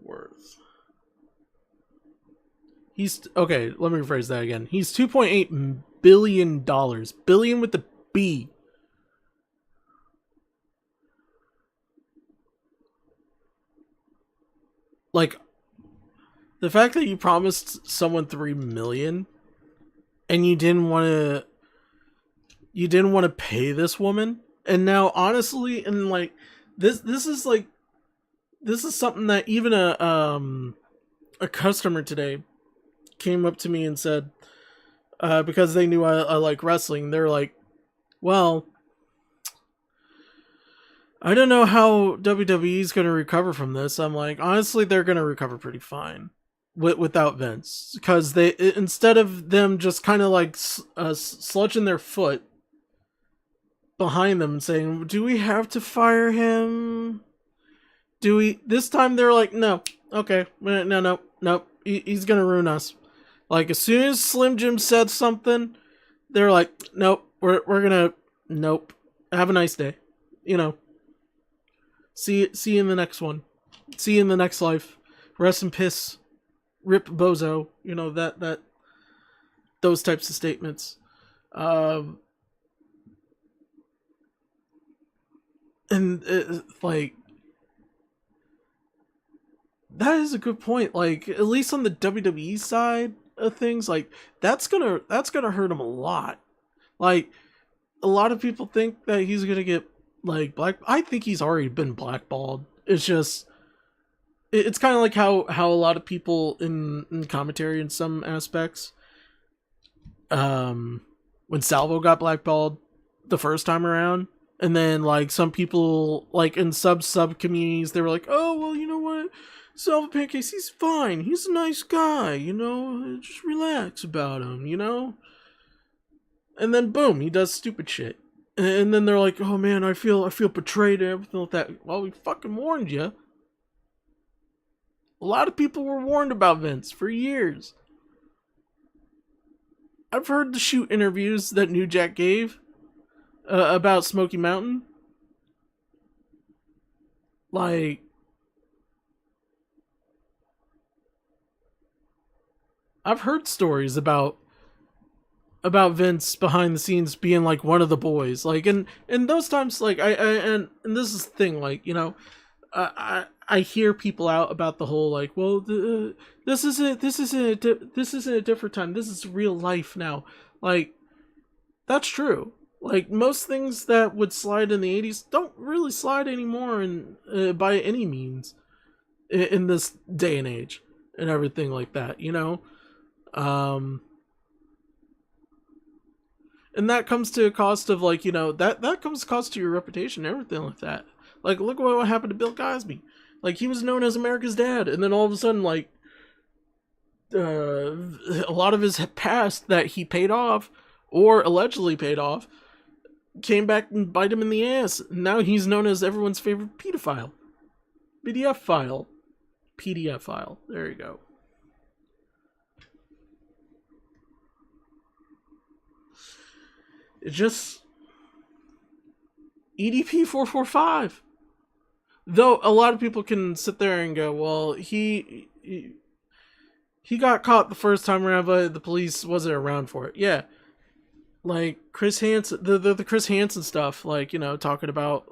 worth? He's okay, let me rephrase that again. He's $2.8 billion. Billion with the B. Like, the fact that you promised someone 3 million and you didn't want to pay this woman, and now honestly, and like this is something that even a customer today came up to me and said, because they knew I like wrestling, they're like, Well, I don't know how WWE is going to recover from this. I'm like, honestly, they're going to recover pretty fine without Vince, because they, instead of them just kind of like sludging their foot behind them and saying, "Do we have to fire him? Do we?" This time they're like, "No, okay, no. He's going to ruin us." Like as soon as Slim Jim said something, they're like, "Nope, we're gonna, nope. Have a nice day, you know." See you in the next one. See you in the next life. Rest in piss. Rip Bozo. You know, that those types of statements. Um and like that is a good point. Like at least on the WWE side of things, like that's gonna hurt him a lot. Like a lot of people think that he's gonna get like black. I think he's already been blackballed. It's just it's kind of like how a lot of people in commentary in some aspects, when Salvo got blackballed the first time around, and then like some people like in sub communities, they were like, oh well, you know what, Salvo Pancakes, he's fine, he's a nice guy, you know, just relax about him, you know. And then boom, he does stupid shit, and then they're like, oh man, I feel betrayed and everything like that. Well, we fucking warned you. A lot of people were warned about Vince for years. I've heard the shoot interviews that New Jack gave about Smoky Mountain. Like, I've heard stories about Vince behind the scenes being like one of the boys. Like, and those times, like and this is the thing, like, you know, I hear people out about the whole like, well, this isn't a different time. This is real life now. Like, that's true. Like most things that would slide in the '80s don't really slide anymore, in by any means, in this day and age, and everything like that. You know, um, and that comes to a cost of, like, you know, that comes to cost to your reputation and everything like that. Like look what happened to Bill Cosby. Like he was known as America's dad, and then all of a sudden, like, a lot of his past that he paid off or allegedly paid off came back and bite him in the ass. Now he's known as everyone's favorite pedophile. PDF file. PDF file. There you go. It just EDP 445. Though a lot of people can sit there and go, well, he got caught the first time around, but the police wasn't around for it. Yeah, like Chris Hansen, the Chris Hansen stuff, like, you know, talking about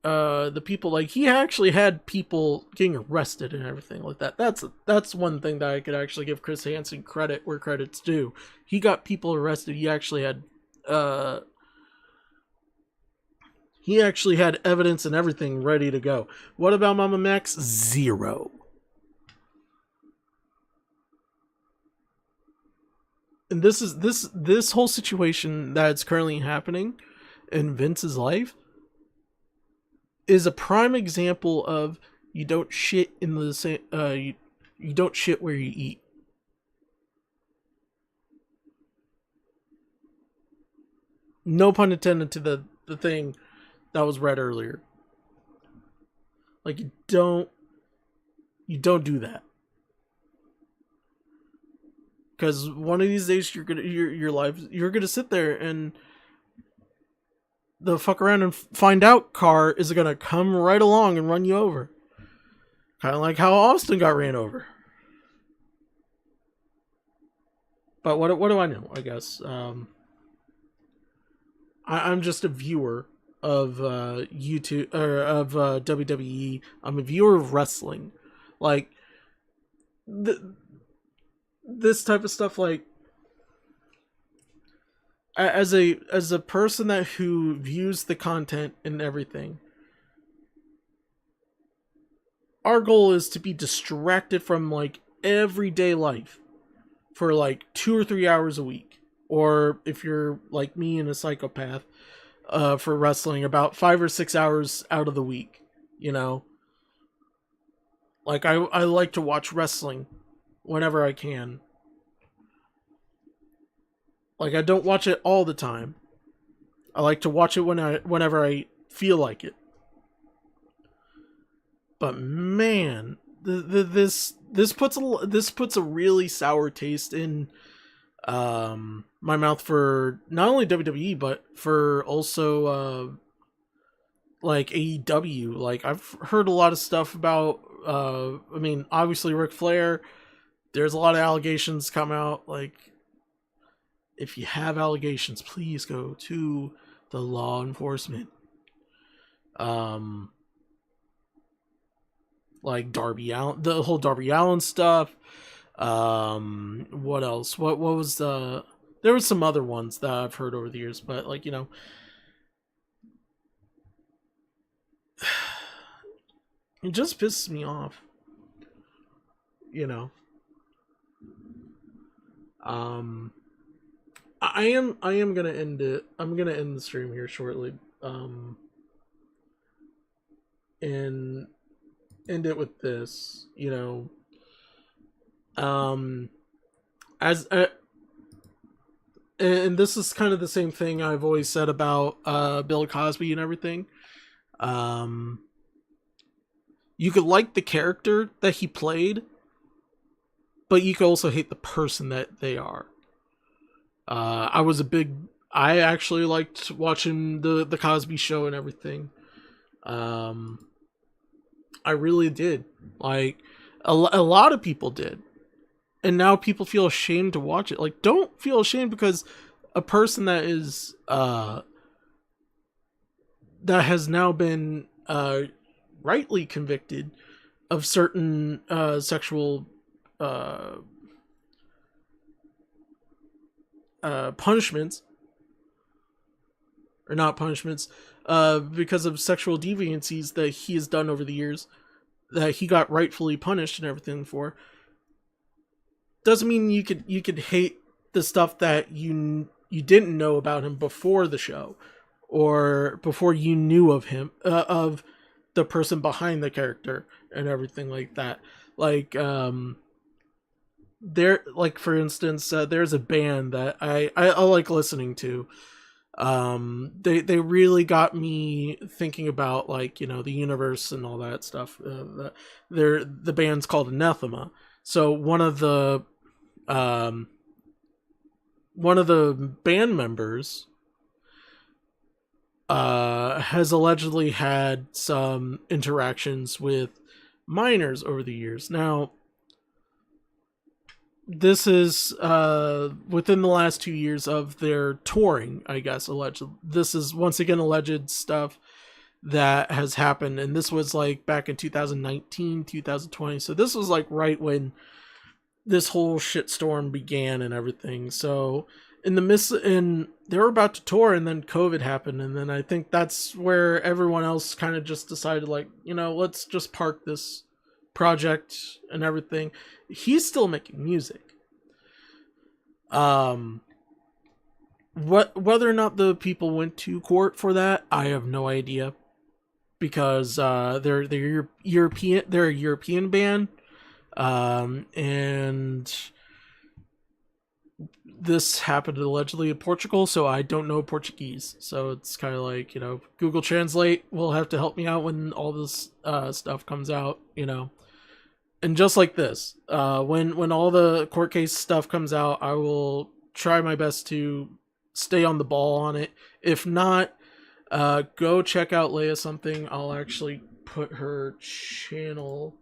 the people, like he actually had people getting arrested and everything like that. That's one thing that I could actually give Chris Hansen credit where credit's due. He got people arrested. Uh he actually had evidence and everything ready to go. What about Mama Max? Zero. And this whole situation that's currently happening in Vince's life is a prime example of you don't shit in the same you don't shit where you eat. No pun intended to the thing that was read earlier. Like you don't do that. Because one of these days your life, you're gonna sit there and the fuck around and find out car is gonna come right along and run you over. Kind of like how Austin got ran over. But what do I know? I guess I'm just a viewer of YouTube or of WWE. I'm a viewer of wrestling. Like this type of stuff, like as a person that who views the content and everything, our goal is to be distracted from like everyday life for like 2 or 3 hours a week. or if you're like me and a psychopath, for wrestling, about 5 or 6 hours out of the week. You know, like I like to watch wrestling whenever I can. Like I don't watch it all the time. I like to watch it whenever I feel like it. But man, this puts a really sour taste in my mouth for not only WWE but for also like AEW. Like I've heard a lot of stuff about I mean obviously Ric Flair. There's a lot of allegations come out. Like if you have allegations, please go to the law enforcement. Um like Darby Allen, the whole Darby Allen stuff. What else? What was the? There was some other ones that I've heard over the years, but like it just pisses me off. You know. Um, I am gonna end it. I'm gonna end the stream here shortly. And end it with this. Um, as and this is kind of the same thing I've always said about Bill Cosby and everything. Um, you could like the character that he played, but you could also hate the person that they are. I was a big. I actually liked watching the Cosby Show and everything. Um, I really did. Like a lot of people did, and now people feel ashamed to watch it. Like, don't feel ashamed because a person that is that has now been rightly convicted of certain sexual uh, punishments, or not punishments, because of sexual deviancies that he has done over the years, that he got rightfully punished and everything for. Doesn't mean you could hate the stuff that you didn't know about him before the show, or before you knew of him, of the person behind the character and everything like that. Like there, like for instance, there's a band that I like listening to. They really got me thinking about, like, the universe and all that stuff. The band's called Anathema. So um one of the band members has allegedly had some interactions with minors over the years. Now, this is within the last 2 years of their touring, I guess. Alleged. This is once again alleged stuff that has happened, and this was like back in 2019, 2020. So this was like right when this whole shitstorm began and everything. So in the midst, and they were about to tour, and then COVID happened, and then I think that's where everyone else kind of just decided, like, let's just park this project and everything. He's still making music. Um, whether or not the people went to court for that, I have no idea, because they're European. They're a European band, and this happened allegedly in Portugal, so I don't know Portuguese. So it's kind of like, Google Translate will have to help me out when all this stuff comes out. And just like this, when all the court case stuff comes out, I will try my best to stay on the ball on it. If not, go check out Leia something. I'll actually put her channel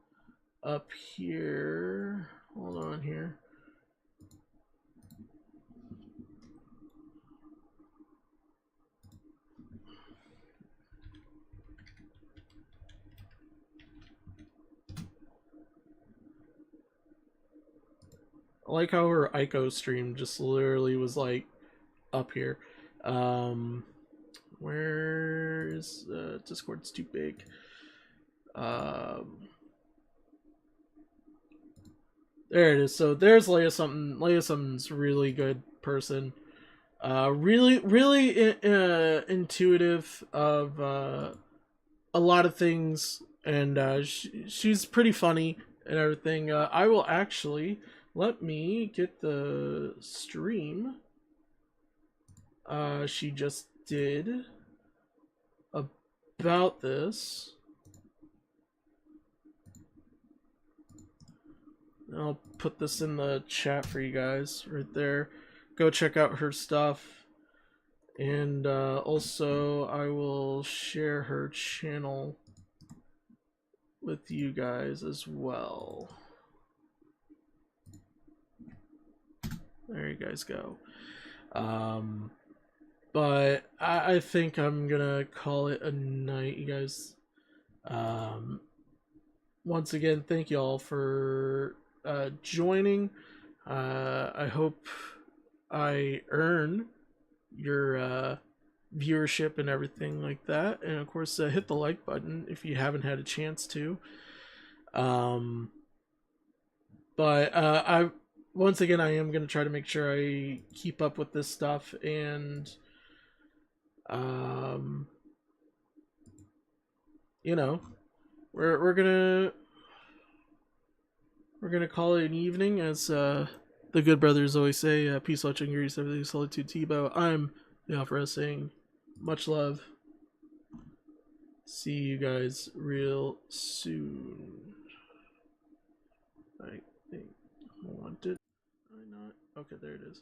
up here. Hold on here. I like how her Ico stream just literally was like up here. Um, where is Discord's too big? There it is. So there's Leia something. Leia something's really good person. Really intuitive of a lot of things, and she's pretty funny and everything. I will actually let me get the stream she just did about this. I'll put this in the chat for you guys right there. Go check out her stuff. And also, I will share her channel with you guys as well. There you guys go. But I think I'm gonna call it a night, you guys. Once again, thank you all for joining. I hope I earn your viewership and everything like that, and of course, hit the like button if you haven't had a chance to. But I once again, I am gonna try to make sure I keep up with this stuff, and you know, we're gonna call it an evening, as the good brothers always say. Peace, love, and grease, everything, solitude, Tebow. I'm the Alpha saying much love. See you guys real soon. I think I want it. I not? Okay, there it is.